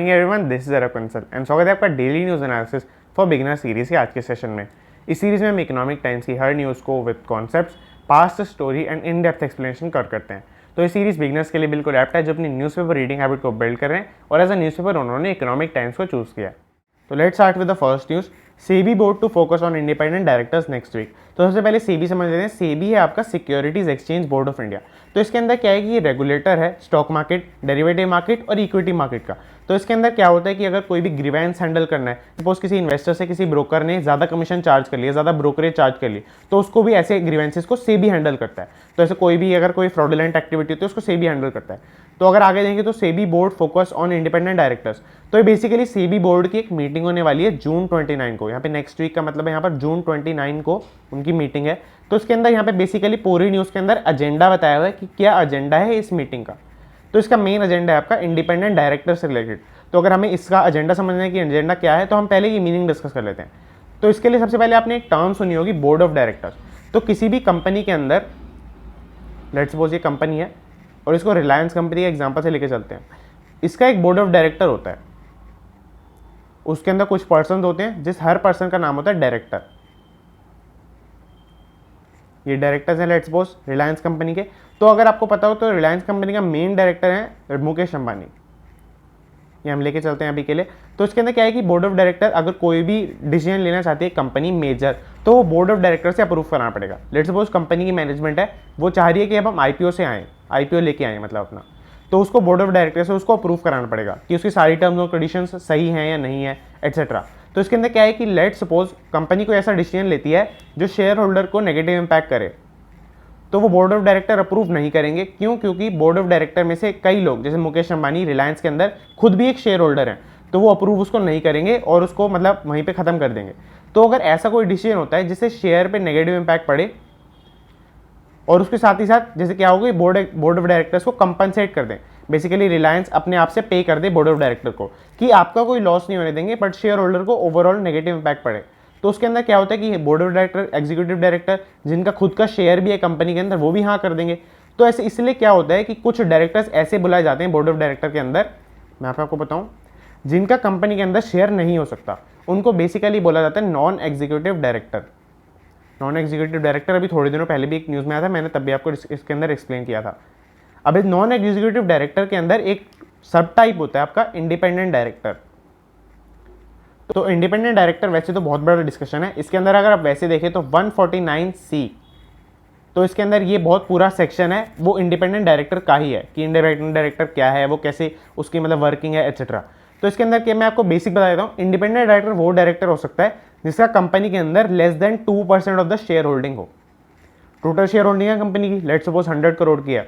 Morning everyone, this is Arab Kansal and स्वागत है आपका daily news analysis for beginner series के आज के सेशन में। इस सीरीज में हम इकोनॉमिक टाइम्स की हर न्यूज़ को with concepts, past story and in depth explanation करते हैं। तो ये सीरीज बिगिनर्स के लिए बिल्कुल एप्ट है जो अपनी न्यूज़पेपर रीडिंग हैबिट को बिल्ड कर रहे हैं और एज अ न्यूज़पेपर उन्होंने इकोनॉमिक टाइम्स को चूज़ किया। तो let's start with the first news. SEBI board to focus on independent directors next week. तो सबसे पहले सेबी समझ लेते हैं। सेबी है आपका securities exchange board of India. तो इसके अंदर क्या है कि ये रेगुलेटर है स्टॉक मार्केट, डेरिवेटिव मार्केट और इक्विटी मार्केट का। तो इसके अंदर क्या होता है कि अगर कोई भी ग्रीवेंस हैंडल करना है, सपोज किसी इन्वेस्टर से किसी ब्रोकर ने ज़्यादा कमीशन चार्ज कर लिया, ज़्यादा ब्रोकरेज चार्ज कर ली, तो उसको भी ऐसे ग्रीवेंसेस को सेबी हैंडल करता है। तो ऐसे कोई भी अगर कोई फ्रॉडुलेंट एक्टिविटी होती है उसको सेबी हैंडल करता है। तो अगर आगे देखेंगे तो SEBI board focus on independent directors. तो ये बेसिकली सेबी बोर्ड की एक मीटिंग होने वाली है जून 29 को। यहाँ पे नेक्स्ट वीक का मतलब है यहाँ पर जून 29 को उनकी मीटिंग है। तो उसके अंदर यहाँ पे बेसिकली पूरी न्यूज़ के अंदर एजेंडा बताया हुआ है कि क्या एजेंडा है इस मीटिंग का। तो इसका मेन एजेंडा है आपका इंडिपेंडेंट डायरेक्टर से रिलेटेड। तो अगर हमें इसका एजेंडा समझना है कि एजेंडा क्या है तो हम पहले ये मीनिंग डिस्कस कर लेते हैं। तो इसके लिए सबसे पहले आपने एक टर्म सुनी होगी, बोर्ड ऑफ डायरेक्टर्स। तो किसी भी कंपनी के अंदर, लेट्स सपोज ये कंपनी है और इसको रिलायंस कंपनी के एग्जांपल से लेके चलते हैं, इसका एक बोर्ड ऑफ डायरेक्टर होता है। उसके अंदर कुछ पर्सन होते हैं जिस हर पर्सन का नाम होता है डायरेक्टर। ये डायरेक्टर्स हैं लेट्स सपोज रिलायंस कंपनी के। तो अगर आपको पता हो तो रिलायंस कंपनी का मेन डायरेक्टर है मुकेश अंबानी। ये हम लेके चलते हैं अभी के लिए। तो इसके अंदर क्या है कि बोर्ड ऑफ डायरेक्टर अगर कोई भी डिसीजन लेना चाहती है कंपनी मेजर, तो वो बोर्ड ऑफ डायरेक्टर से अप्रूव कराना पड़ेगा। लेट्स सपोज कंपनी की मैनेजमेंट है, वो चाह रही है कि अब हम आईपीओ से आएँ, आईपीओ लेके आएँ मतलब अपना, तो उसको बोर्ड ऑफ डायरेक्टर से उसको अप्रूव कराना पड़ेगा कि उसकी सारी टर्म्स और कंडीशंस सही हैं या नहीं है एटसेट्रा। तो इसके अंदर क्या है कि लेट्स सपोज कंपनी को ऐसा डिसीजन लेती है जो शेयर होल्डर को नेगेटिव इंपैक्ट करे, तो वो बोर्ड ऑफ डायरेक्टर अप्रूव नहीं करेंगे। क्यों? क्योंकि बोर्ड ऑफ डायरेक्टर में से कई लोग, जैसे मुकेश अंबानी रिलायंस के अंदर खुद भी एक शेयर होल्डर हैं, तो वो अप्रूव उसको नहीं करेंगे और उसको मतलब वहीं पे ख़त्म कर देंगे। तो अगर ऐसा कोई डिसीजन होता है जिससे शेयर पे नेगेटिव इंपैक्ट पड़े और उसके साथ ही साथ जैसे क्या होगा, बोर्ड ऑफ डायरेक्टर्स को कंपनसेट कर दें, बेसिकली रिलायंस अपने आप से पे कर दे बोर्ड ऑफ डायरेक्टर को कि आपका कोई लॉस नहीं होने देंगे बट शेयर होल्डर को ओवरऑल नेगेटिव इंपैक्ट पड़े। तो उसके अंदर क्या होता है कि board of director, executive director जिनका खुद का शेयर भी है कंपनी के अंदर, वो भी हाँ कर देंगे। तो ऐसे इसलिए क्या होता है कि कुछ डायरेक्टर्स ऐसे बुलाए जाते हैं बोर्ड ऑफ डायरेक्टर के अंदर, मैं आपको बताऊं, जिनका कंपनी के अंदर शेयर नहीं हो सकता, उनको बेसिकली बोला जाता है non executive director. Non executive director अभी थोड़े दिनों पहले भी एक न्यूज़ में आया था, मैंने तब भी आपको इसके अंदर एक्सप्लेन किया था। अब इस नॉन एग्जीक्यूटिव डायरेक्टर के अंदर एक सब टाइप होता है आपका इंडिपेंडेंट डायरेक्टर। तो इंडिपेंडेंट डायरेक्टर वैसे तो बहुत बड़ा डिस्कशन है, इसके अंदर अगर आप वैसे देखें तो 149C, तो इसके अंदर ये बहुत पूरा सेक्शन है वो इंडिपेंडेंट डायरेक्टर का ही है कि इंडिपेंडेंट डायरेक्टर क्या है, वो कैसे उसकी मतलब वर्किंग है एटसेट्रा। तो इसके अंदर क्या, मैं आपको बेसिक बता देता हूँ। इंडिपेंडेंट डायरेक्टर वो डायरेक्टर हो सकता है जिसका कंपनी के अंदर less than 2% of the share holding हो। टोटल शेयर होल्डिंग है कंपनी की लेट्स सपोज 100 करोड़ की है,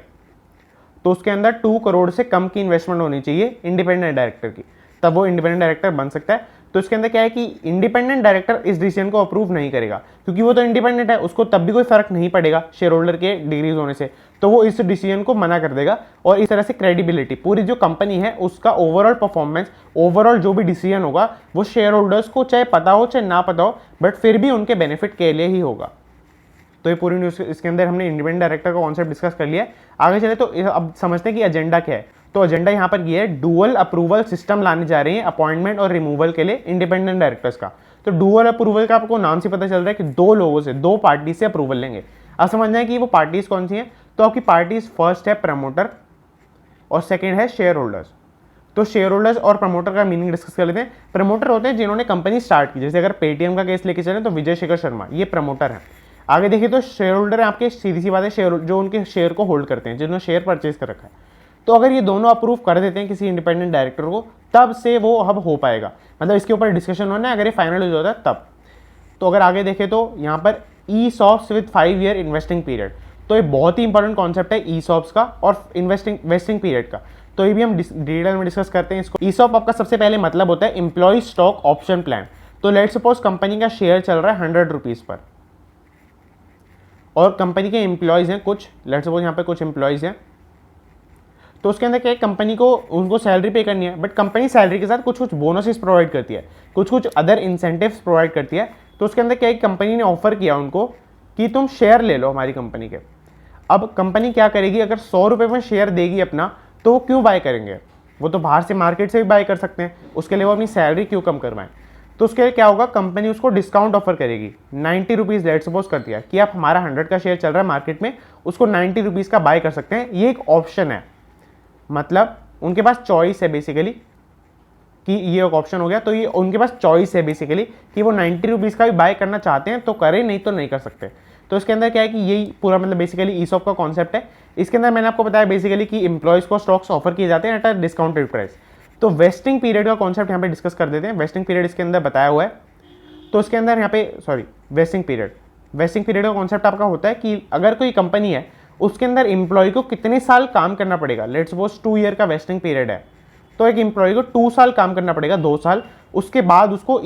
तो उसके अंदर 2 करोड़ से कम की इन्वेस्टमेंट होनी चाहिए इंडिपेंडेंट डायरेक्टर की, तब वो इंडिपेंडेंट डायरेक्टर बन सकता है। तो इसके अंदर क्या है कि इंडिपेंडेंट डायरेक्टर इस डिसीजन को अप्रूव नहीं करेगा क्योंकि वो तो इंडिपेंडेंट है, उसको तब भी कोई फर्क नहीं पड़ेगा शेयर होल्डर के डिग्रीज होने से, तो वो इस डिसीजन को मना कर देगा। और इस तरह से क्रेडिबिलिटी, पूरी जो कंपनी है उसका ओवरऑल परफॉर्मेंस, ओवरऑल जो भी डिसीजन होगा वो शेयर होल्डर्स को चाहे पता हो चाहे ना पता हो, बट फिर भी उनके बेनिफिट के लिए ही होगा। तो ये पूरी न्यूज़ इसके अंदर हमने इंडिपेंडेंट डायरेक्टर का कॉन्सेप्ट डिस्कस कर लिया है। आगे चले तो अब समझते हैं कि एजेंडा क्या है। तो एजेंडा यहाँ पर ये है, डुअल अप्रूवल सिस्टम लाने जा रही है अपॉइंटमेंट और रिमूवल के लिए इंडिपेंडेंट डायरेक्टर्स का। तो डुअल अप्रूवल का आपको नाम से पता चल रहा है कि दो लोगों से, दो पार्टी से अप्रूवल लेंगे। अब समझना है कि वो पार्टीज कौन सी हैं। तो आपकी पार्टीज फर्स्ट है प्रमोटर और सेकेंड है शेयर होल्डर्स। तो शेयर होल्डर्स और प्रमोटर का मीनिंग डिस्कस कर लेते हैं। प्रमोटर होते हैं जिन्होंने कंपनी स्टार्ट की, जैसे अगर पेटीएम का केस लेके चलें तो विजय शेखर शर्मा, ये प्रमोटर हैं। आगे देखिए तो शेयर होल्डर है आपके, सीधी सी बात है, शेयर जो उनके शेयर को होल्ड करते हैं, जिन्होंने शेयर परचेज कर रखा है। तो अगर ये दोनों अप्रूव कर देते हैं किसी इंडिपेंडेंट डायरेक्टर को, तब से वो अब हो पाएगा, मतलब इसके ऊपर डिस्कशन होना है अगर ये फाइनल हो जाता है तब। तो अगर आगे देखें तो यहाँ पर ESOPs with 5 year investing period, तो ये बहुत ही इंपॉर्टेंट कॉन्सेप्ट है ESOPs का और वेस्टिंग पीरियड का। तो ये भी हम डिटेल में डिस्कस करते हैं इसको। ESOP आपका सबसे पहले मतलब होता है एम्प्लॉय स्टॉक ऑप्शन प्लान। तो लेट्स सपोज कंपनी का शेयर चल रहा है 100 रुपीज़ पर और कंपनी के एम्प्लॉयज़ हैं कुछ, लेट्स सपोज यहाँ पे कुछ एम्प्लॉयज़ हैं। तो उसके अंदर क्या है, कंपनी को उनको सैलरी पे करनी है, बट कंपनी सैलरी के साथ कुछ कुछ बोनसेस प्रोवाइड करती है, कुछ कुछ अदर इंसेंटिव्स प्रोवाइड करती है। तो उसके अंदर क्या है, कंपनी ने ऑफर किया उनको कि तुम शेयर ले लो हमारी कंपनी के। अब कंपनी क्या करेगी, अगर 100 रुपये में शेयर देगी अपना, तो वो क्यों बाय करेंगे, वो तो बाहर से मार्केट से भी बाय कर सकते हैं, उसके लिए वो अपनी सैलरी क्यों कम करवाएं। तो उसके लिए क्या होगा, कंपनी उसको डिस्काउंट ऑफर करेगी 90 रुपीज़। लेट सपोज कर दिया कि आप हमारा 100 का शेयर चल रहा है मार्केट में, उसको 90 रुपीज़ का बाय कर सकते हैं। ये एक ऑप्शन है, मतलब उनके पास चॉइस है बेसिकली कि ये एक ऑप्शन हो गया। तो ये उनके पास चॉइस है बेसिकली कि वो 90 रुपीज़ का भी बाय करना चाहते हैं तो करें, नहीं तो नहीं कर सकते। तो इसके अंदर क्या है कि यही पूरा मतलब बेसिकली ईसॉप का कॉन्सेप्ट है। इसके अंदर मैंने आपको बताया बेसिकली कि एम्प्लॉयज़ को स्टॉक्स ऑफर किए जाते हैं एट अ डिस्काउंटेड प्राइस। तो वेस्टिंग पीरियड का कॉन्सेप्ट यहाँ पे डिस्कस कर देते हैं। वेस्टिंग पीरियड इसके अंदर बताया हुआ है। तो इसके अंदर यहाँ पे वेस्टिंग पीरियड का कॉन्सेप्ट आपका होता है कि अगर कोई कंपनी है उसके अंदर एम्प्लॉय को कितने साल काम करना पड़ेगा। लेट्स सपोज 2 ईयर का वेस्टिंग पीरियड है, तो एक एम्प्लॉय को 2 साल काम करना पड़ेगा, 2 साल। उसके बाद उसको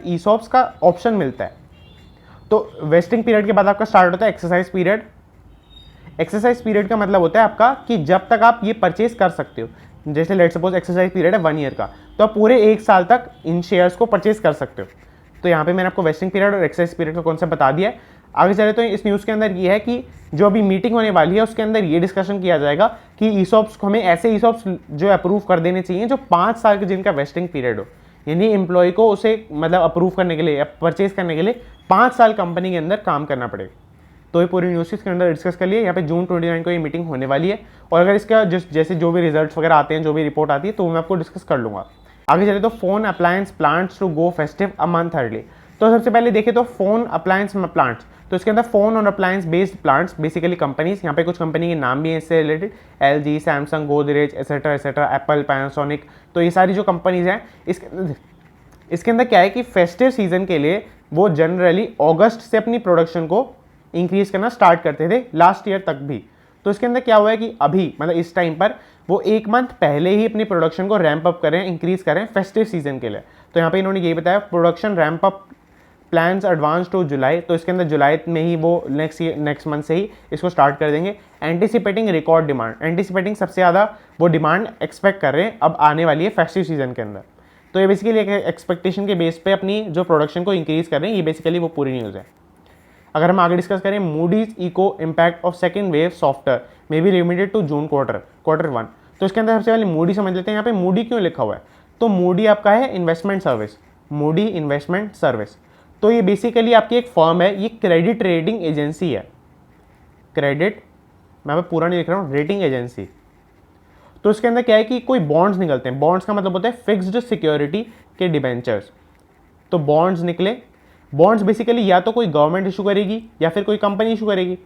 ईसॉप्स का ऑप्शन मिलता है। तो वेस्टिंग पीरियड के बाद आपका स्टार्ट होता है एक्सरसाइज पीरियड। एक्सरसाइज पीरियड का मतलब होता है आपका कि जब तक आप ये परचेज कर सकते हो। जैसे लेट सपोज एक्सरसाइज पीरियड है 1 ईयर का, तो आप पूरे 1 साल तक इन शेयर्स को परचेज कर सकते हो। तो यहाँ पे मैंने आपको वेस्टिंग पीरियड और एक्सरसाइज पीरियड का कॉन्सेप्ट बता दिया है। आगे चले तो इस न्यूज़ के अंदर ये है कि जो अभी मीटिंग होने वाली है उसके अंदर ये डिस्कशन किया जाएगा कि ईसॉप्स को हमें ऐसे ईसॉप्स जो अप्रूव कर देने चाहिए जो 5 साल के जिनका वेस्टिंग पीरियड हो। यानी एम्प्लॉय को उसे मतलब अप्रूव करने के लिए या परचेज करने के लिए 5 साल कंपनी के अंदर काम करना पड़ेगा। तो ये पूरी न्यूज़ के अंदर डिस्कस कर लिए। यहाँ पे जून 29 को ये मीटिंग होने वाली है, और अगर इसका जैसे जो भी रिजल्ट्स वगैरह आते हैं, जो भी रिपोर्ट आती है, तो मैं आपको डिस्कस कर लूँगा। आगे चले तो phone appliance plants to go festive a month early. तो सबसे पहले देखें तो फोन अप्लायंस प्लांट्स, तो इसके अंदर फोन और appliance based plants basically companies, यहाँ पे कुछ कंपनी के नाम भी हैं इससे related, LG, Samsung, Godrej etcetera etcetera, Apple, Panasonic. तो ये सारी जो कंपनीज हैं इसके अंदर क्या है कि फेस्टिव सीजन के लिए वो जनरली अगस्त से अपनी प्रोडक्शन को इंक्रीज करना स्टार्ट करते थे, लास्ट ईयर तक भी। तो इसके अंदर क्या हुआ है कि अभी मतलब इस टाइम पर वो 1 मंथ पहले ही अपनी प्रोडक्शन को रैंप अप करें, इंक्रीज करें फेस्टिव सीजन के लिए। तो यहाँ पे इन्होंने यही बताया, production ramp up plans advance to July. तो इसके अंदर जुलाई में ही वो नेक्स्ट मंथ से ही इसको स्टार्ट कर देंगे। एंटिसिपेटिंग रिकॉर्ड डिमांड, एंटिसिपेटिंग सबसे ज़्यादा वो डिमांड एक्सपेक्ट कर रहे हैं अब आने वाली है फेस्टिव सीजन के अंदर। तो ये बेसिकली एक एक्सपेक्टेशन के बेस पे अपनी जो प्रोडक्शन को इंक्रीज कर रहे हैं, ये बेसिकली वो पूरी न्यूज़ है। अगर हम आगे डिस्कस करें, Moody's eco impact of second wave software may be limited to June quarter 1। तो इसके अंदर सबसे पहले मूडी समझ लेते हैं। यहाँ पे मूडी क्यों लिखा हुआ है, तो मूडी आपका है investment service, Moody investment service. तो ये बेसिकली आपकी एक फर्म है, ये क्रेडिट रेटिंग एजेंसी है। क्रेडिट, मैं पूरा नहीं लिख रहा हूँ, रेटिंग एजेंसी। तो इसके अंदर क्या है कि कोई बॉन्ड्स निकलते हैं, बॉन्ड्स का मतलब होता है फिक्स्ड सिक्योरिटी के डिबेंचर्स। तो बॉन्ड्स निकले, बॉन्ड्स बेसिकली या तो कोई गवर्नमेंट इशू करेगी या फिर कोई कंपनी इशू करेगी।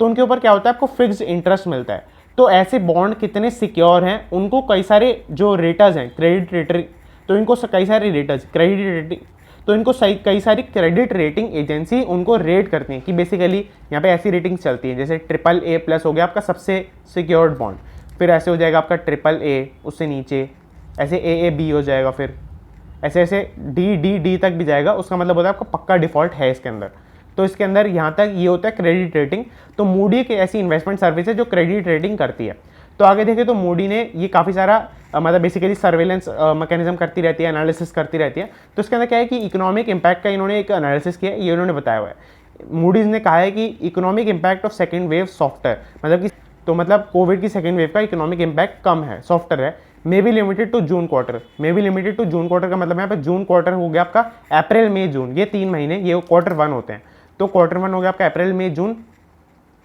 तो उनके ऊपर क्या होता है, आपको फिक्स्ड इंटरेस्ट मिलता है। तो ऐसे बॉन्ड कितने सिक्योर हैं, उनको कई सारे जो रेटर्स हैं, क्रेडिट रेटर, तो इनको कई सारे रेटर्स, क्रेडिट रेटिंग, तो इनको कई सारी क्रेडिट रेटिंग एजेंसी उनको रेट करती हैं कि बेसिकली यहाँ पे ऐसी रेटिंग्स चलती हैं, जैसे AAA+ हो गया आपका सबसे सिक्योर्ड बॉन्ड, फिर ऐसे हो जाएगा आपका AAA, उससे नीचे ऐसे AAB हो जाएगा, फिर ऐसे ऐसे D तक भी जाएगा। उसका मतलब होता है आपका पक्का डिफॉल्ट है इसके अंदर। तो इसके अंदर यहाँ तक ये होता है क्रेडिट रेटिंग। तो मूडी एक ऐसी इन्वेस्टमेंट सर्विस है जो क्रेडिट रेटिंग करती है। तो आगे देखें तो मूडी ने ये काफ़ी सारा मतलब बेसिकली सर्वेलेंस मैकेनिज्म करती रहती है, एनालिसिस करती रहती है। तो इसके अंदर क्या है कि इकोनॉमिक इम्पैक्ट का इन्होंने एक एनालिसिस किया है, ये उन्होंने बताया हुआ है। मूडीज़ ने कहा है कि economic impact of second wave software, मतलब कि तो मतलब कोविड की सेकेंड वेव का इकोनॉमिक इम्पैक्ट कम है, सॉफ्टवेयर है। May be limited to June quarter, may be limited to June quarter का मतलब यहाँ पे जून क्वार्टर हो गया आपका अप्रैल मई जून, ये 3 महीने, ये क्वार्टर 1 होते हैं। तो क्वार्टर 1 हो गया आपका अप्रैल मई जून।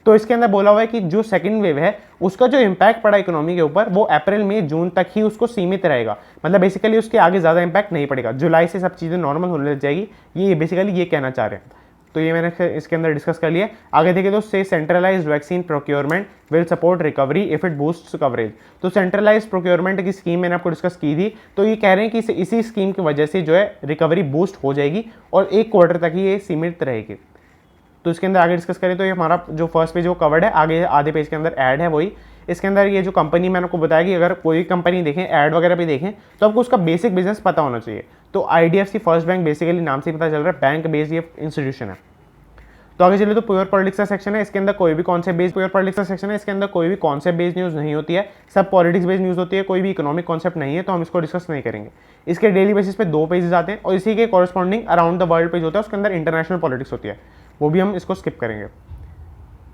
तो इसके अंदर बोला हुआ है कि जो सेकंड वेव है उसका जो इम्पैक्ट पड़ा इकोनॉमी के ऊपर वो अप्रैल मई जून तक ही उसको सीमित रहेगा, मतलब बेसिकली उसके आगे ज़्यादा इम्पैक्ट नहीं पड़ेगा, जुलाई से सब चीज़ें नॉर्मल होने लग जाएगी। ये बेसिकली ये कहना चाह रहे हैं। तो ये मैंने इसके अंदर डिस्कस कर लिया। आगे देखें तो से centralised vaccine procurement will support recovery if it boosts coverage. तो सेंट्रलाइज्ड प्रोक्योरमेंट की स्कीम मैंने आपको डिस्कस की थी। तो ये कह रहे हैं कि इसी स्कीम की वजह से जो है रिकवरी बूस्ट हो जाएगी और 1 क्वार्टर तक ही ये सीमित रहेगी। तो इसके अंदर आगे डिस्कस करें तो ये हमारा जो फर्स्ट पेज वो कवर्ड है, आगे आधे पेज के अंदर ऐड है वही। इसके अंदर ये जो कंपनी मैंने आपको बताया कि अगर कोई कंपनी देखें, ऐड वगैरह भी देखें, तो आपको उसका बेसिक बिजनेस पता होना चाहिए। तो IDFC फर्स्ट बैंक बेसिकली नाम से पता चल रहा है बैंक बेस्ड ये इंस्टीट्यूशन है। तो आगे चलिए तो प्योर पॉलिटिक्स का सेक्शन है, इसके अंदर कोई भी कॉन्सेप्ट बेस्ड प्योर पॉलिटिक्स का सेक्शन है, इसके अंदर कोई भी कॉन्सेप्ट बेस्ड न्यूज़ नहीं होती है, सब पॉलिटिक्स बेस्ड न्यूज़ होती है, कोई भी इकोनॉमिक कॉन्सेप्ट नहीं है, तो हम इसको डिस्कस नहीं करेंगे। इसके डेली बेसिस पे 2 पेजेस आते हैं और इसी के corresponding around the world page होता है, उसके अंदर इंटरनेशनल पॉलिटिक्स होती है, वो भी हम इसको स्किप करेंगे।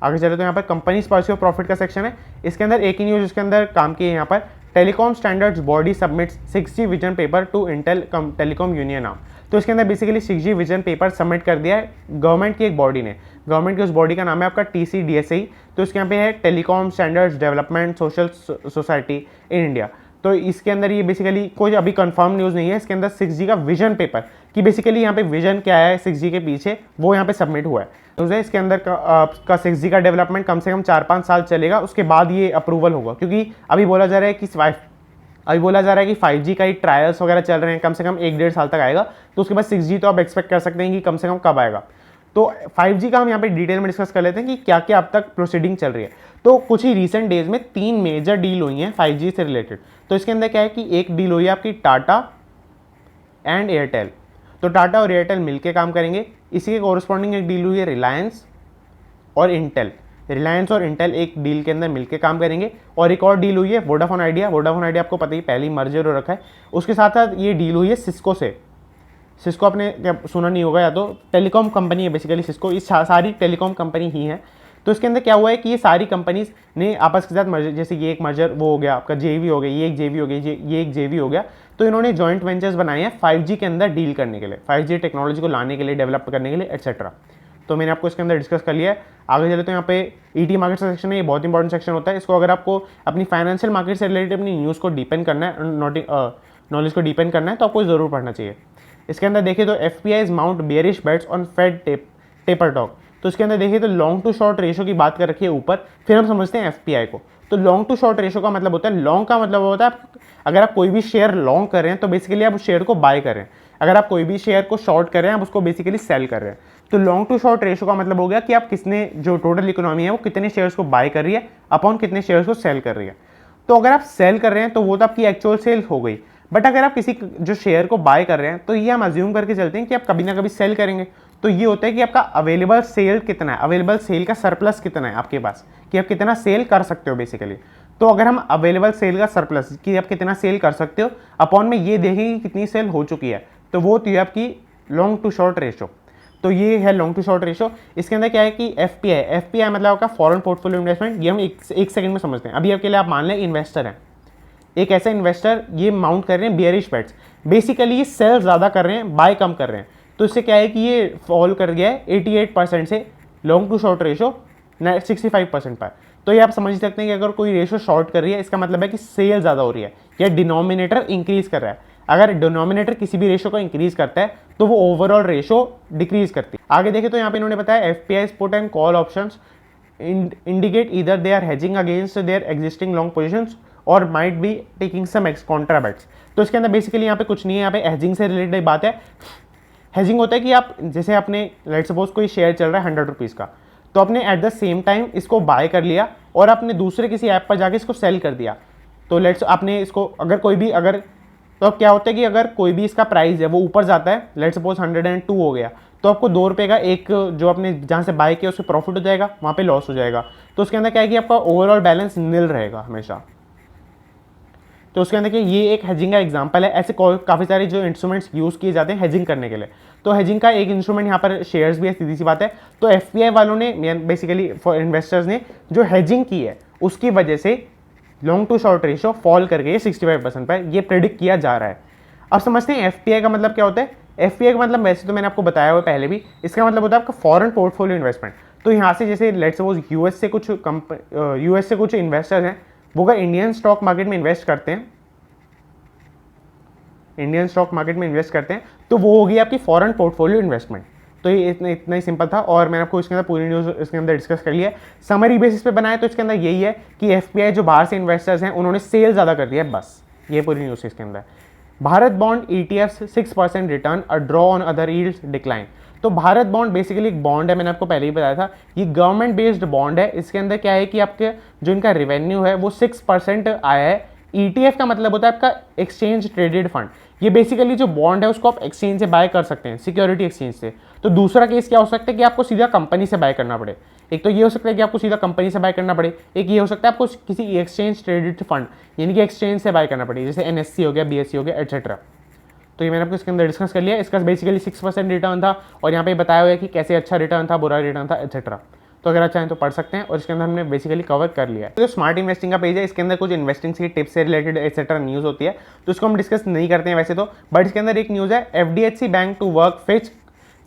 आगे चले तो यहाँ पर कंपनीज पॉलिसी ऑफ प्रॉफिट का सेक्शन है, इसके अंदर एक ही न्यूज़ इसके अंदर काम की है यहाँ पर telecom standards body submits 6G vision paper two Intel telecom union now. तो इसके अंदर basically 6G vision paper submit कर दिया है गवर्नमेंट की एक बॉडी ने। गवर्नमेंट की उस बॉडी का नाम है आपका TCDSAE। तो इसके यहाँ पे है telecom standards development social society in India. तो इसके अंदर ये बेसिकली कोई अभी कंफर्म न्यूज़ नहीं है, इसके अंदर 6G का विजन पेपर कि बेसिकली यहाँ पे विजन क्या है 6G के पीछे वो यहाँ पे सबमिट हुआ है। तो इसके अंदर का 6G का डेवलपमेंट कम से कम 4-5 साल चलेगा, उसके बाद ये अप्रूवल होगा। क्योंकि अभी बोला जा रहा है कि 5G का ही ट्रायल्स वगैरह चल रहे हैं, कम से कम 1-1.5 साल तक आएगा। तो उसके बाद 6G तो आप एक्सपेक्ट कर सकते हैं कि कम से कम कब आएगा। तो 5G का हम यहाँ पे डिटेल में डिस्कस कर लेते हैं कि क्या क्या अब तक प्रोसीडिंग चल रही है। तो कुछ ही रिसेंट डेज में 3 मेजर डील हुई हैं 5G से रिलेटेड। तो इसके अंदर क्या है कि एक डील हुई है आपकी टाटा एंड एयरटेल। तो टाटा और एयरटेल मिलके काम करेंगे। इसी के कोरस्पॉन्डिंग एक डील हुई है रिलायंस और इंटेल। रिलायंस और इंटेल एक डील के अंदर मिलके काम करेंगे। और एक और डील हुई है वोडाफोन आइडिया। वोडाफोन आइडिया आपको पता ही पहले ही मर्जर हो रखा है। उसके साथ साथ ये डील हुई है सिस्को से। सिस्को आपने क्या सुना नहीं होगा, या तो टेलीकॉम कंपनी है बेसिकली सिस्को, ये सारी टेलीकॉम कंपनी ही है। तो इसके अंदर क्या हुआ है कि ये सारी कंपनीज ने आपस के साथ मर्जर, जैसे ये एक मर्जर वो हो गया आपका जेवी हो गया, ये एक जेवी हो गई, ये एक जेवी हो गया। तो इन्होंने जॉइंट वेंचर्स बनाए हैं 5G के अंदर डील करने के लिए, 5G टेक्नोलॉजी को लाने के लिए, डेवलप करने के लिए एटसेट्रा। तो मैंने आपको इसके अंदर डिस्कस कर लिया है। आगे चले तो यहाँ पे ET मार्केट सेक्शन है, ये बहुत इंपॉर्टेंट सेक्शन होता है। इसको अगर आपको अपनी फाइनेंशियल मार्केट से रिलेटेड अपनी न्यूज़ को डिपेंड करना है, नॉलेज को डिपेंड करना है, तो आपको ज़रूर पढ़ना चाहिए। इसके अंदर देखिए तो FPIs mount bearish bets on Fed taper talk. तो इसके अंदर देखिए तो लॉन्ग टू शॉर्ट रेशो की बात कर रखी है ऊपर, फिर हम समझते हैं FPI को। तो लॉन्ग टू शॉर्ट रेशो का मतलब होता है, लॉन्ग का मतलब होता है अगर आप कोई भी शेयर लॉन्ग कर रहे हैं तो बेसिकली आप उस शेयर को बाय कर रहे हैं। अगर आप कोई भी शेयर को शॉर्ट कर रहे हैं आप उसको बेसिकली सेल कर रहे हैं। तो लॉन्ग टू शॉर्ट रेशो का मतलब हो गया कि आप किसने, जो टोटल इकोनॉमी है वो कितने शेयर्स को बाय कर रही है अपॉन कितने शेयर्स को सेल कर रही है। तो अगर आप सेल कर रहे हैं तो वो तो आपकी एक्चुअल सेल हो गई। बट अगर आप किसी जो शेयर को बाय कर रहे हैं तो ये हम अज्यूम करके चलते हैं कि आप कभी ना कभी सेल करेंगे। तो ये होता है कि आपका अवेलेबल सेल कितना है, अवेलेबल सेल का सरप्लस कितना है आपके पास, कि आप कितना सेल कर सकते हो बेसिकली। तो अगर हम अवेलेबल सेल का सरप्लस कि आप कितना सेल कर सकते हो अपॉन में ये देखेंगे कि कितनी सेल हो चुकी है, तो वो होती है आपकी लॉन्ग टू शॉर्ट रेशो। तो ये है लॉन्ग टू शॉर्ट रेशो। इसके अंदर क्या है कि FPI मतलब आपका फॉरेन पोर्टफोलियो इन्वेस्टमेंट। ये हम एक सेकंड में समझते हैं। अभी आपके लिए आप मान लें इन्वेस्टर हैं, एक ऐसा इन्वेस्टर ये माउंट कर रहे हैं बेयरिश बेट्स, बेसिकली ये सेल ज़्यादा कर रहे हैं, बाय कम कर रहे हैं। तो इससे क्या है कि ये फॉल कर गया है 88% से लॉन्ग टू शॉर्ट रेशो 65% पर। तो ये आप समझ सकते हैं कि अगर कोई रेशो शॉर्ट कर रही है इसका मतलब है कि सेल ज़्यादा हो रही है या डिनोमिनेटर इंक्रीज कर रहा है। अगर डिनोमिनेटर किसी भी रेशो को इंक्रीज करता है तो वो ओवरऑल रेशो डिक्रीज करती है। आगे देखें तो यहाँ पे इन्होंने बताया FPIs put and call options indicate either they are hedging against their existing long positions और might be taking some ex contra bets. तो इसके अंदर बेसिकली यहाँ पे कुछ नहीं है, यहाँ पे हेजिंग से रिलेटेड बात है। हेजिंग होता है कि आप जैसे आपने लेट सपोज कोई शेयर चल रहा है 100 रुपीज़ का, तो आपने एट द सेम टाइम इसको बाय कर लिया और आपने दूसरे किसी ऐप पर जाके इसको सेल कर दिया। तो लेट्स आपने इसको अगर तो अब क्या होता है कि अगर कोई भी इसका प्राइस है वो ऊपर जाता है, लेट सपोज 102 हो गया, तो आपको 2 रुपये का एक जो आपने जहाँ से बाय किया उससे प्रॉफिट हो जाएगा, वहाँ पे लॉस हो जाएगा। तो उसके अंदर क्या है कि आपका ओवरऑल बैलेंस नील रहेगा हमेशा। तो उसके अंदर ये एक हेजिंग का एग्जांपल है। ऐसे काफ़ी सारे जो इंस्ट्रूमेंट्स यूज़ किए जाते हैं हेजिंग करने के लिए। तो हेजिंग का एक इंस्ट्रूमेंट यहाँ पर शेयर्स भी है, सीधी सी बात है। तो FPI वालों ने बेसिकली फॉर इन्वेस्टर्स ने जो हेजिंग की है उसकी वजह से long to short ratio fall कर गई है 65% पर, ये प्रेडिक्ट किया जा रहा है। अब समझते हैं FPI का मतलब क्या होता है। FPI का मतलब वैसे तो मैंने आपको बताया हुआ पहले भी, इसका मतलब होता है आपका फॉरेन पोर्टफोलियो इन्वेस्टमेंट। तो यहाँ से जैसे लेट सपोज यूएस से कुछ इन्वेस्टर्स हैं, वो अगर इंडियन स्टॉक मार्केट में इन्वेस्ट करते हैं, तो वो होगी आपकी फॉरेन पोर्टफोलियो इन्वेस्टमेंट। तो ये इतना ही सिंपल था और मैंने आपको इसके अंदर पूरी न्यूज़ इसके अंदर डिस्कस कर लिया है। समरी बेसिस पे बनाया तो इसके अंदर यही है कि FPI जो बाहर से इन्वेस्टर्स हैं उन्होंने सेल ज़्यादा कर दिया है, बस ये पूरी न्यूज़ इसके अंदर। Bharat bond ETFs 6% return, a draw on other yields decline. तो भारत बॉन्ड बेसिकली एक बॉन्ड है, मैंने आपको पहले ही बताया था, ये गवर्नमेंट बेस्ड बॉन्ड है। इसके अंदर क्या है कि आपके जो इनका रेवेन्यू है वो 6% आया है। ETF का मतलब होता है आपका एक्सचेंज ट्रेडेड फंड। ये बेसिकली जो बॉन्ड है उसको आप एक्सचेंज से बाय कर सकते हैं, सिक्योरिटी एक्सचेंज से। तो दूसरा केस क्या हो सकता है कि आपको सीधा कंपनी से बाय करना पड़े। एक तो ये हो सकता है कि आपको सीधा कंपनी से बाय करना पड़े, एक ये हो सकता है आपको किसी एक्सचेंज ट्रेडेड फंड यानी कि एक्सचेंज से बाय करना पड़े, जैसे NSE हो गया, BSE हो गया एटसेट्रा। तो ये मैंने आपको इसके अंदर डिस्कस कर लिया। इसका बेसिकली 6% रिटर्न था और यहाँ पे बताया हुआ है कि कैसे अच्छा रिटर्न था, बुरा रिटर्न था एटसेट्रा। तो अगर आप चाहें तो पढ़ सकते हैं, और इसके अंदर हमने बेसिकली कवर कर लिया है। जो स्मार्ट इन्वेस्टिंग का पेज है, इसके अंदर कुछ इन्वेस्टिंग की टिप्स से रिलेटेड एक्सेट्रा न्यूज़ होती है, तो इसको हम डिस्कस नहीं करते हैं वैसे तो, बट इसके अंदर एक न्यूज़ है FDHC bank to work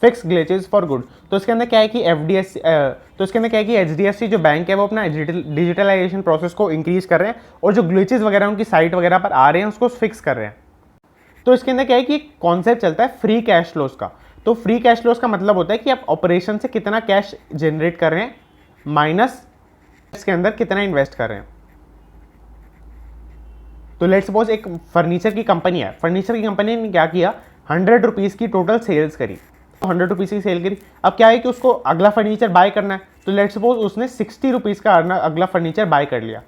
fix glitches for good. तो इसके अंदर क्या है कि एचडीएफसी जो बैंक है वो अपना डिजिटलाइजेशन प्रोसेस को इंक्रीज कर रहे हैं, और जो ग्लिचेस वगैरह उनकी साइट वगैरह पर आ रहे हैं उसको फिक्स कर रहे हैं। तो इसके अंदर क्या है कि एक कॉन्सेप्ट चलता है फ्री कैश फ्लोज का। तो फ्री कैश फ्लोज का मतलब होता है कि आप ऑपरेशन से कितना कैश जनरेट कर रहे हैं माइनस इसके अंदर कितना इन्वेस्ट कर रहे हैं। तो लेट्स सपोज एक फर्नीचर की कंपनी है, फर्नीचर की कंपनी ने क्या किया, 100 रुपीज़ की टोटल सेल्स करी, 100 रुपीज़ की सेल करी। अब क्या है कि उसको अगला फर्नीचर बाय करना है, तो लेट्स सपोज उसने 60 रुपीज़ का अगला फर्नीचर बाय कर लिया।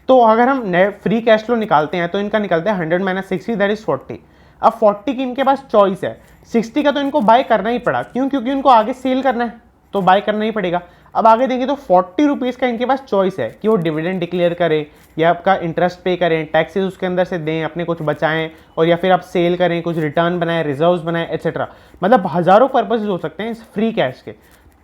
तो अगर हम नेट फ्री कैश फ्लो निकालते हैं तो इनका निकलता है 100 माइनस 60 दैट इज 40। अब 40 की इनके पास चॉइस है, 60 का तो इनको बाय करना ही पड़ा, क्यों, क्योंकि इनको आगे सेल करना है तो बाय करना ही पड़ेगा। अब आगे देंगे तो 40 रुपीज़ का इनके पास चॉइस है कि वो डिविडेंड डिक्लेयर करें या आपका इंटरेस्ट पे करें, टैक्सेस उसके अंदर से दें, अपने कुछ बचाएं, और या फिर आप सेल करें, कुछ रिटर्न बनाएं, रिजर्व्स बनाएं एक्सेट्रा। मतलब हज़ारों पर्पसेस हो सकते हैं इस फ्री कैश के।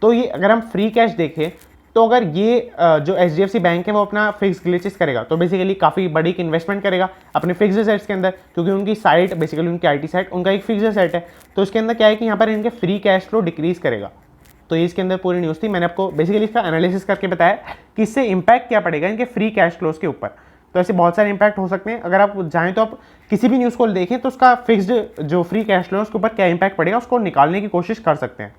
तो ये अगर हम फ्री कैश देखें तो अगर ये जो एचडीएफसी बैंक है वो अपना फिक्स ग्लिचेस करेगा तो बेसिकली काफ़ी बड़ी इन्वेस्टमेंट करेगा अपने फिक्स एसेट्स के अंदर, क्योंकि उनकी साइट बेसिकली उनकी आईटी साइट उनका एक फिक्स एसेट है। तो इसके अंदर क्या है कि यहाँ पर इनके फ्री कैश फ्लो डिक्रीज करेगा। तो ये इसके अंदर पूरी न्यूज़ थी, मैंने आपको बेसिकली इसका एनालिसिस करके बताया कि इससे इंपैक्ट क्या पड़ेगा इनके फ्री कैश फ्लोज के ऊपर। तो ऐसे बहुत सारे इंपैक्ट हो सकते हैं। अगर आप चाहें तो आप किसी भी न्यूज़ को देखें तो उसका फिक्स्ड जो फ्री कैश फ्लो है उसके ऊपर क्या इंपैक्ट पड़ेगा उसको निकालने की कोशिश कर सकते हैं।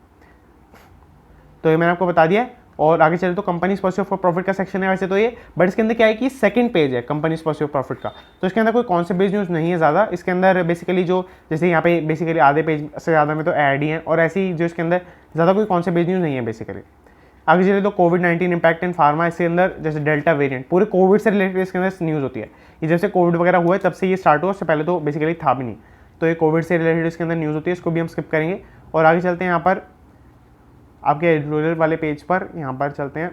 तो ये मैंने आपको बता दिया है। और आगे चले तो कंपनीज परस्यूट फॉर प्रॉफिट का सेक्शन है वैसे तो ये, बट इसके अंदर क्या है कि सेकंड पेज है कंपनीज परस्यूट प्रॉफिट का। तो इसके अंदर कोई कॉन्सेप्ट बेस्ड न्यूज़ नहीं है ज़्यादा। इसके अंदर बेसिकली जो जैसे यहाँ पे बेसिकली आधे पेज से ज़्यादा में तो ऐड ही है, और ऐसी जो इसके अंदर ज़्यादा कोई कॉन्सेप्ट बेस्ड न्यूज़ नहीं है बेसिकली। आगे चले तो कोविड-19 इम्पैक्ट इन फार्मा, इसके अंदर जैसे डेल्टा वेरिएंट पूरे कोविड से रिलेटेड इसके अंदर न्यूज़ होती है। ये जैसे कोविड वगैरह हुआ है तब से ये स्टार्ट हुआ, उससे पहले तो बेसिकली था भी नहीं। तो ये कोविड से रिलेटेड इसके अंदर न्यूज़ होती है, इसको भी हम स्किप करेंगे। और आगे चलते हैं यहाँ पर आपके एडिटोरियल वाले पेज पर, यहाँ पर चलते हैं।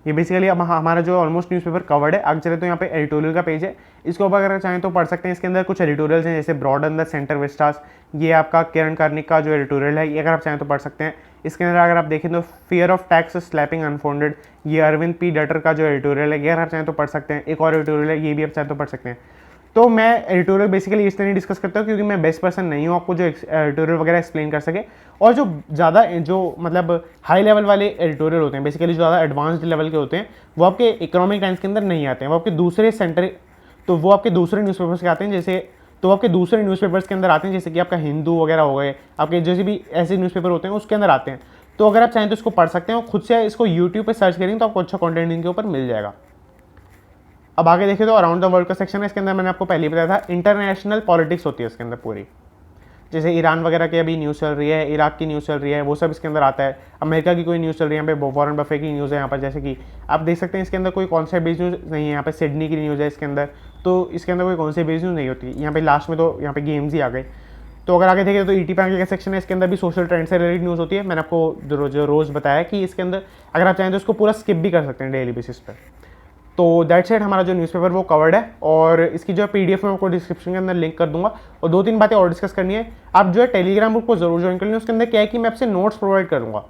ये बेसिकली अब हमारा जो ऑलमोस्ट न्यूज़पेपर कवर्ड है। आगे चले तो यहाँ पे एडिटोरियल का पेज है, इसको अब अगर चाहें तो पढ़ सकते हैं। इसके अंदर कुछ एडिटोरियल्स हैं जैसे ब्रॉड अंदर सेंटर विस्टास, ये आपका किरण कार्निक का जो एडिटोरियल है, ये अगर आप चाहें तो पढ़ सकते हैं। इसके अंदर अगर आप देखें तो fear of tax slapping unfounded, ये अरविंद पी डटर का जो एडिटोरियल है, ये अगर आप चाहें तो पढ़ सकते हैं। एक और एडिटोरियल है, ये भी आप चाहें तो पढ़ सकते हैं। तो मैं एडिटोरियल बेसिकली इसलिए नहीं डिस्कस करता हूँ क्योंकि मैं बेस्ट पर्सन नहीं हूँ आपको जो एडिटोरियल वगैरह एक्सप्लेन कर सके। और जो ज़्यादा जो मतलब हाई लेवल वाले एडिटोरियल होते हैं बेसिकली जो ज़्यादा एडवांस्ड लेवल के होते हैं वो आपके इकोनॉमिक टाइम्स के अंदर नहीं आते हैं, वो आपके दूसरे सेंटर, तो वो आपके दूसरे न्यूज़पेपर्स के आते हैं। जैसे तो आपके दूसरे न्यूज़पेपर्स के अंदर आते हैं, जैसे कि आपका हिंदू वगैरह हो गए, आपके जैसे भी ऐसे न्यूज़पेपर होते हैं उसके अंदर आते हैं। तो अगर आप चाहें तो इसको पढ़ सकते हैं, और खुद से इसको यूट्यूब पर सर्च करेंगे तो आपको अच्छा कॉन्टेंट इनके ऊपर मिल जाएगा। अब आगे देखें तो अराउंड द वर्ल्ड का सेक्शन है। इसके अंदर मैंने आपको पहले ही बताया था इंटरनेशनल पॉलिटिक्स होती है इसके अंदर पूरी, जैसे ईरान वगैरह की अभी न्यूज़ चल रही है, इराक की न्यूज़ चल रही है, वो सब इसके अंदर आता है। अमेरिका की कोई न्यूज़ चल रही है, यहाँ पे वॉरेन बफेट की न्यूज़ है यहाँ पर, जैसे कि आप देख सकते हैं इसके अंदर कोई कॉन्सेप्ट बेस्ड न्यूज़ नहीं है। यहाँ पे सिडनी की न्यूज़ है इसके अंदर, तो इसके अंदर कोई कॉन्सेप्ट बेस्ड न्यूज़ नहीं होती। यहाँ पे लास्ट में तो यहाँ पे गेम्स ही आ गए। तो अगर आगे देखें तो ईटी पैंक का सेक्शन है, इसके अंदर भी सोशल ट्रेंड से रिलेटेड न्यूज़ होती है। मैंने आपको जो रोज़ बताया कि इसके अंदर अगर आप चाहें तो इसको पूरा स्किप भी कर सकते हैं डेली बेसिस पर। तो दैट्स इट, हमारा जो न्यूज़पेपर वो कवर्ड है, और इसकी जो पीडीएफ में आपको डिस्क्रिप्शन के अंदर लिंक कर दूंगा। और 2-3 बातें और डिस्कस करनी है, आप जो है टेलीग्राम ग्रुप को जरूर ज्वाइन कर लें। उसके अंदर क्या है कि मैं आपसे नोट्स प्रोवाइड करूंगा।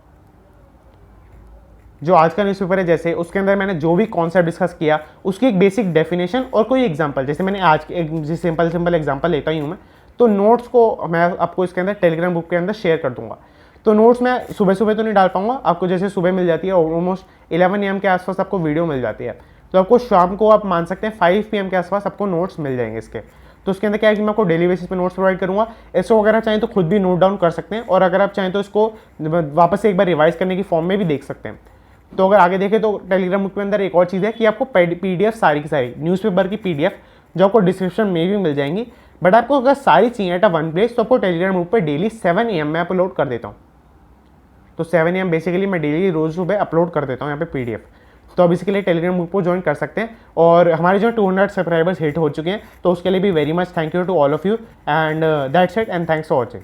जो आज का न्यूज़पेपर है जैसे उसके अंदर मैंने जो भी कॉन्सेप्ट डिस्कस किया उसकी एक बेसिक डेफिनेशन और कोई एग्जांपल, जैसे मैंने आज के एक सिंपल एग्जांपल लेता ही हूँ मैं, तो नोट्स को मैं आपको इसके अंदर टेलीग्राम ग्रुप के अंदर शेयर कर दूंगा। तो नोट्स मैं सुबह सुबह तो नहीं डाल पाऊंगा, आपको जैसे सुबह मिल जाती है ऑलमोस्ट 11 AM के आसपास आपको वीडियो मिल जाती है, तो आपको शाम को आप मान सकते हैं 5 PM के आसपास आपको नोट्स मिल जाएंगे इसके। तो उसके अंदर क्या है कि मैं आपको डेली बेसिस पे नोट्स प्रोवाइड करूंगा। इसको अगर आप चाहें तो खुद भी नोट डाउन कर सकते हैं, और अगर आप चाहें तो इसको वापस से एक बार रिवाइज करने की फॉर्म में भी देख सकते हैं। तो अगर आगे देखें तो टेलीग्राम ग्रुप के अंदर एक और चीज़ है कि आपको पीडीएफ सारी की सारी न्यूज़पेपर की पीडीएफ जो आपको डिस्क्रिप्शन में भी मिल जाएंगी, बट आपको अगर सारी चाहिए एट वन प्लेस तो आपको टेलीग्राम ग्रुप पर डेली 7 AM में अपलोड कर देता हूँ। तो 7 AM बेसिकली मैं डेली रोज़ सुबह अपलोड कर देता हूँ यहाँ पे पीडीएफ। तो अब इसके लिए टेलीग्राम ग्रुप को ज्वाइन कर सकते हैं। और हमारे जो 200 सब्सक्राइबर्स हिट हो चुके हैं, तो उसके लिए भी very much thank you to all of you, and that's it, and thanks for watching.